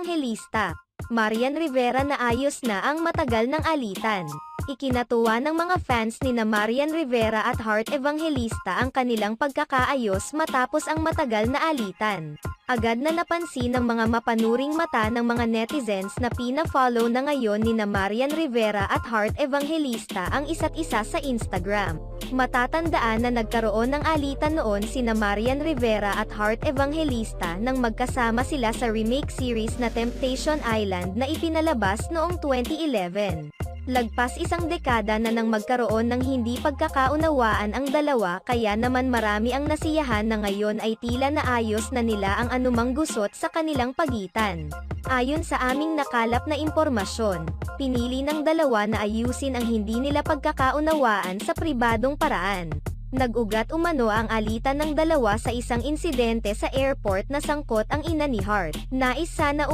Evangelista. Marian Rivera na ayos na ang matagal ng alitan. Ikinatuwa ng mga fans ni na Marian Rivera at Heart Evangelista ang kanilang pagkakaayos matapos ang matagal na alitan. Agad na napansin ng mga mapanuring mata ng mga netizens na pina-follow na ngayon ni na Marian Rivera at Heart Evangelista ang isa't isa sa Instagram. Matatandaan na nagkaroon ng alitan noon sina Marian Rivera at Heart Evangelista nang magkasama sila sa remake series na Temptation Island na ipinalabas noong 2011. Lagpas isang dekada na nang magkaroon ng hindi pagkakaunawaan ang dalawa, kaya naman marami ang nasiyahan na ngayon ay tila naayos na nila ang anumang gusot sa kanilang pagitan. Ayon sa aming nakalap na impormasyon, pinili ng dalawa na ayusin ang hindi nila pagkakaunawaan sa pribadong paraan. Nag-ugat umano ang alitan ng dalawa sa isang insidente sa airport na sangkot ang ina ni Heart. Nais sana